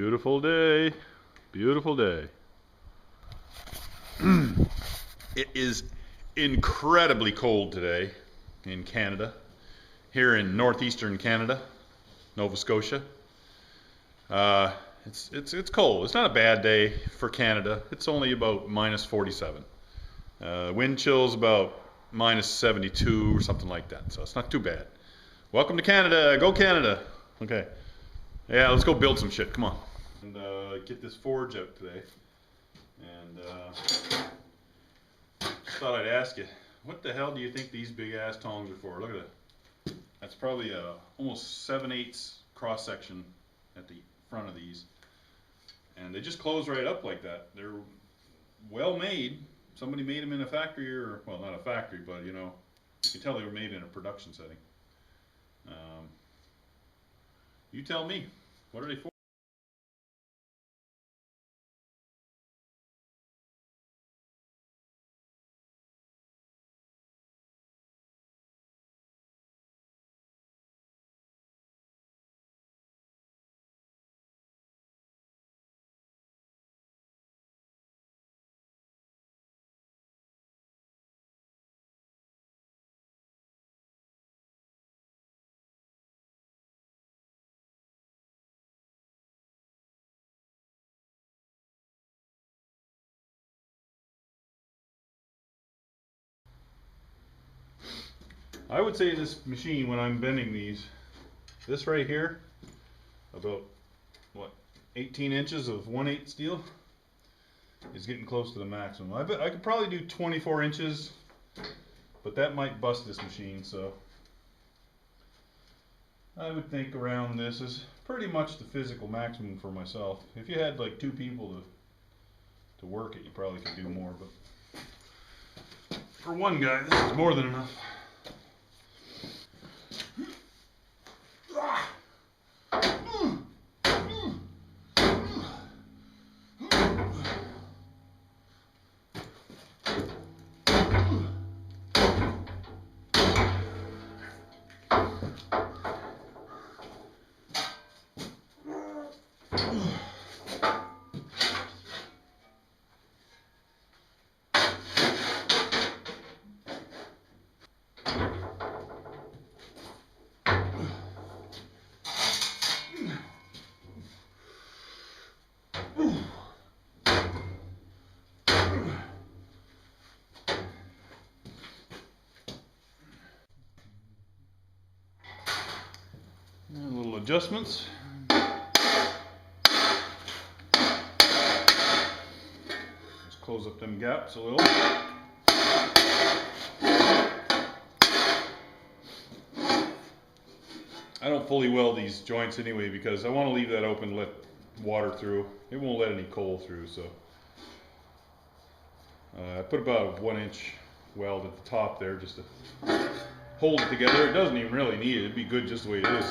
Beautiful day. Beautiful day. It is incredibly cold today in Canada, here in northeastern Canada, Nova Scotia. It's cold. It's not a bad day for Canada. It's only about minus 47. Wind chill's about minus 72 or something like that, so it's not too bad. Welcome to Canada. Go Canada. Okay. Yeah, let's go build some shit. Come on. And get this forge out today. And just thought I'd ask you, what the hell do you think these big ass tongs are for? Look at that. That's probably almost 7/8 cross section at the front of these. And they just close right up like that. They're well made. Somebody made them in a factory, or, well, not a factory, but you know, you can tell they were made in a production setting. You tell me, what are they for? I would say this machine, when I'm bending these, this right here, about, what, 18 inches of 1/8 steel, is getting close to the maximum. I bet I could probably do 24 inches, but that might bust this machine, so I would think around this is pretty much the physical maximum for myself. If you had like 2 people to work it, you probably could do more, but for one guy, this is more than enough. And little adjustments. Just close up them gaps a little. I don't fully weld these joints anyway because I want to leave that open, let water through. It won't let any coal through, so I put about a 1-inch weld at the top there just to hold it together. It doesn't even really need it. It'd be good just the way it is.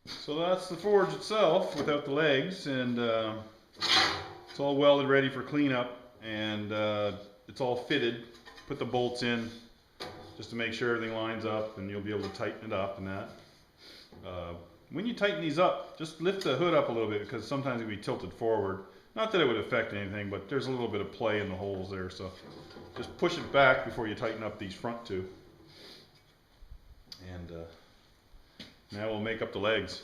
So that's the forge itself without the legs, and it's all welded ready for cleanup, and it's all fitted. Put the bolts in just to make sure everything lines up, and you'll be able to tighten it up and that. When you tighten these up, just lift the hood up a little bit because sometimes it can be tilted forward. Not that it would affect anything, but there's a little bit of play in the holes there, so just push it back before you tighten up these front two. And now we'll make up the legs.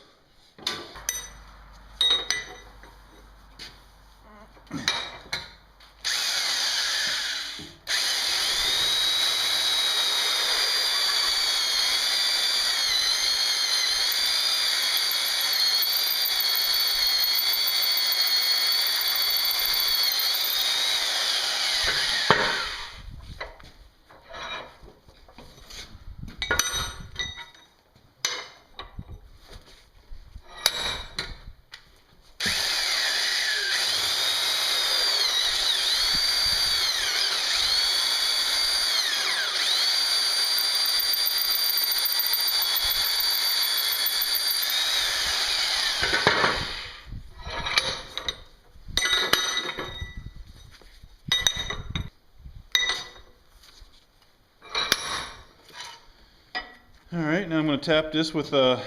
Alright, now I'm going to tap this with a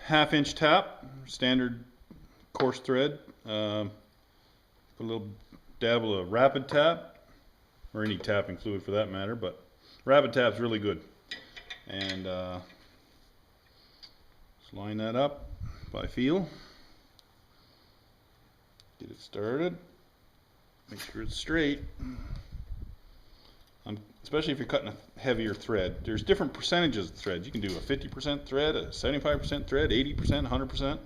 1/2 inch tap, standard coarse thread. Put a little dabble of rapid tap, or any tapping fluid for that matter, but rapid tap's really good. And just line that up by feel. Get it started. Make sure it's straight. Especially if you're cutting a heavier thread. There's different percentages of threads. You can do a 50% thread, a 75% thread, 80%, 100%.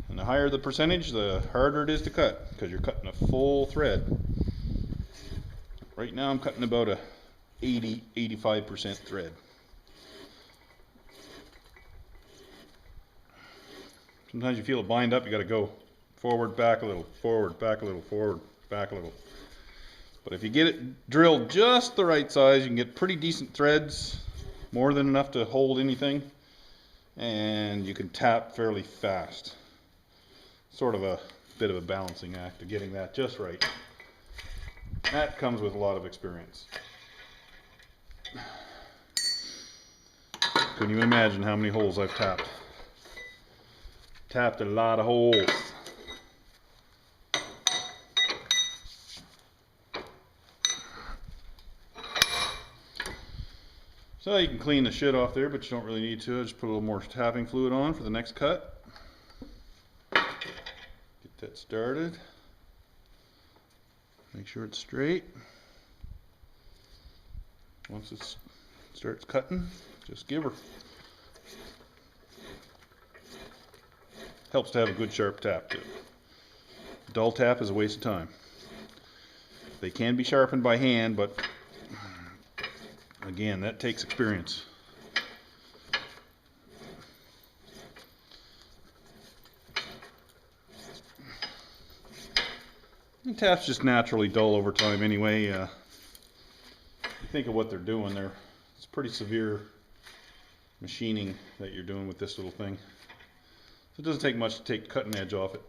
And the higher the percentage, the harder it is to cut, because you're cutting a full thread. Right now I'm cutting about a 85% thread. Sometimes you feel it bind up, you got to go forward, back a little, forward, back a little, forward, back a little. But if you get it drilled just the right size, you can get pretty decent threads, more than enough to hold anything, and you can tap fairly fast. Sort of a bit of a balancing act of getting that just right. That comes with a lot of experience. Couldn't even imagine how many holes I've tapped. Tapped a lot of holes. So you can clean the shit off there, but you don't really need to. Just put a little more tapping fluid on for the next cut. Get that started. Make sure it's straight. Once it starts cutting, just give her. Helps to have a good sharp tap too. Dull tap is a waste of time. They can be sharpened by hand, but again, that takes experience. And tap's just naturally dull over time anyway. You think of what they're doing there. It's pretty severe machining that you're doing with this little thing. So it doesn't take much to take the cutting edge off it.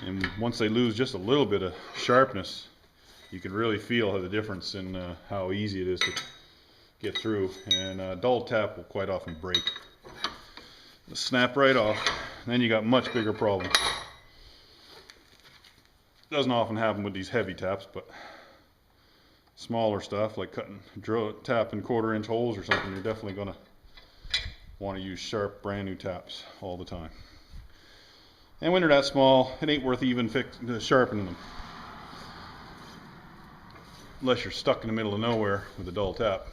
And once they lose just a little bit of sharpness, you can really feel the difference in how easy it is to get through. And dull tap will quite often break. It'll snap right off. Then you got much bigger problems. Doesn't often happen with these heavy taps, but smaller stuff like tapping 1/4 inch holes or something, you're definitely going to want to use sharp brand new taps all the time. And when they're that small, it ain't worth even sharpening them. Unless you're stuck in the middle of nowhere with a dull tap.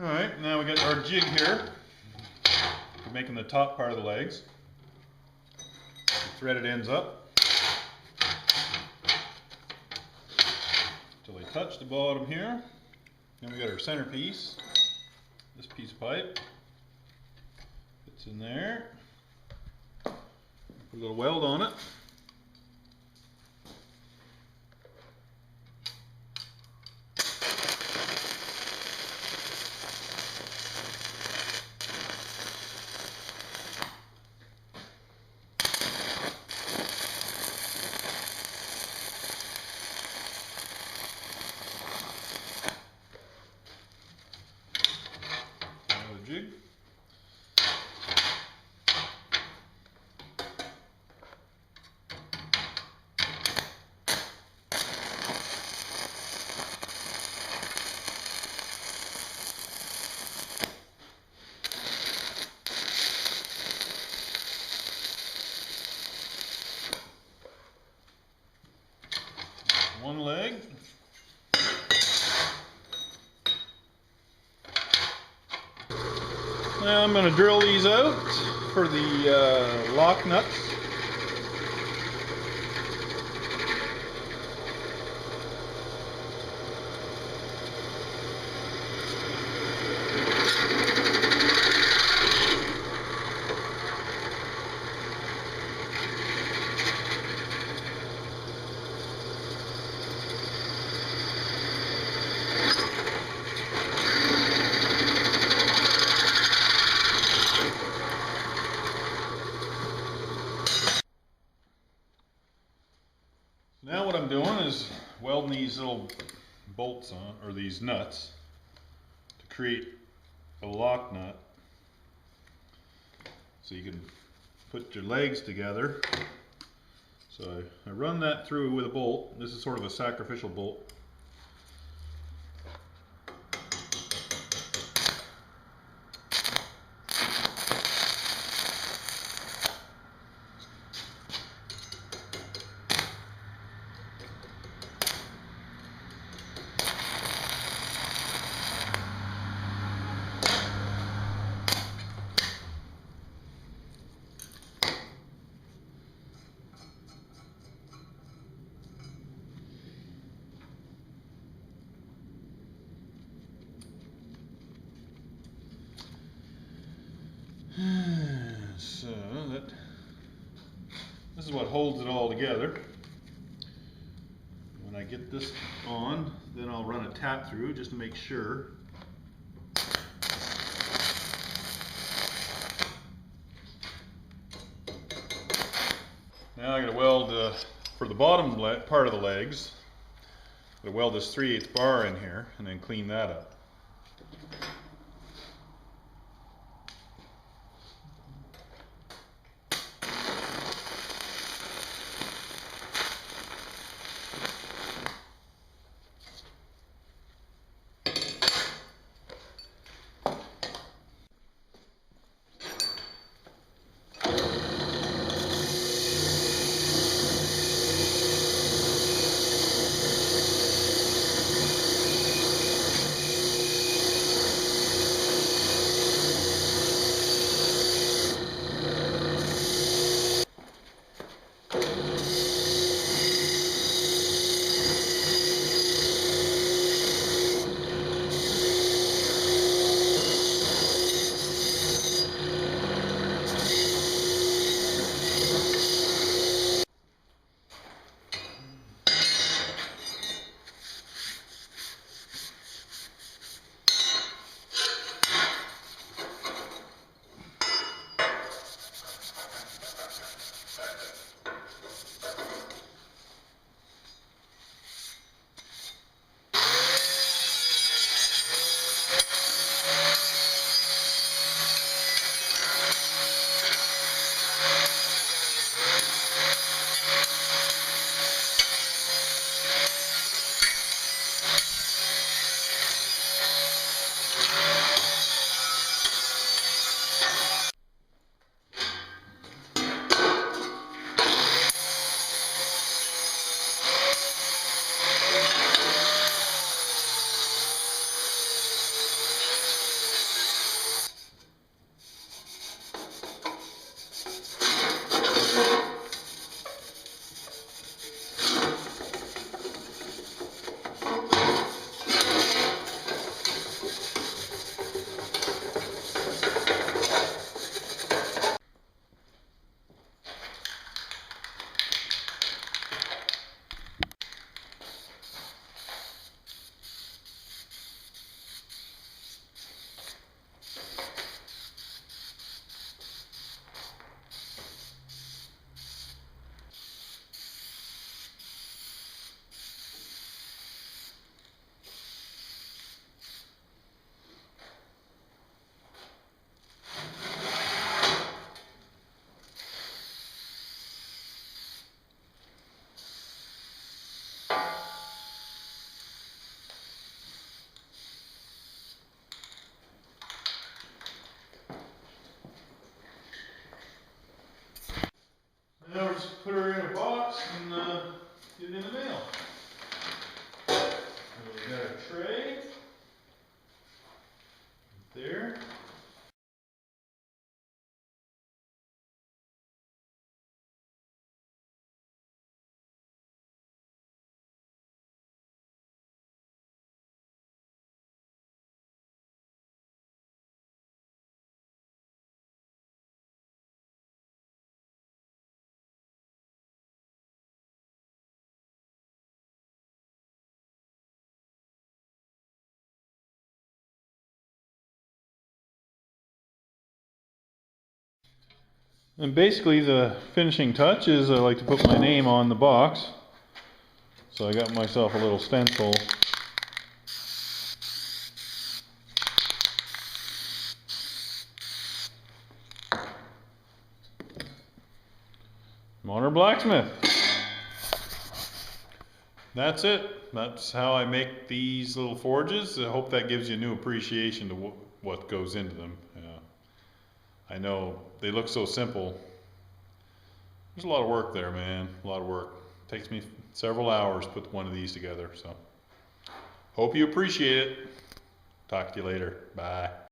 Alright, now we got our jig here. We're making the top part of the legs. The threaded ends up until they touch the bottom here. Then we got our centerpiece. This piece of pipe fits in there. Put a little weld on it. Jig. One leg. Now I'm going to drill these out for the lock nuts. is welding these little bolts on, or these nuts, to create a lock nut so you can put your legs together. So I run that through with a bolt. This is sort of a sacrificial bolt. So this is what holds it all together. When I get this on, then I'll run a tap through just to make sure. Now I gotta weld for the bottom part of the legs. I'm gonna weld this 3/8 bar in here and then clean that up. Now we'll just put her in a box and get it in the mail. So we got a tray there. And basically the finishing touch is I like to put my name on the box. So I got myself a little stencil. Modern blacksmith. That's it. That's how I make these little forges. I hope that gives you a new appreciation to what goes into them. I know they look so simple. There's a lot of work there, man. A lot of work. Takes me several hours to put one of these together. So, hope you appreciate it. Talk to you later. Bye.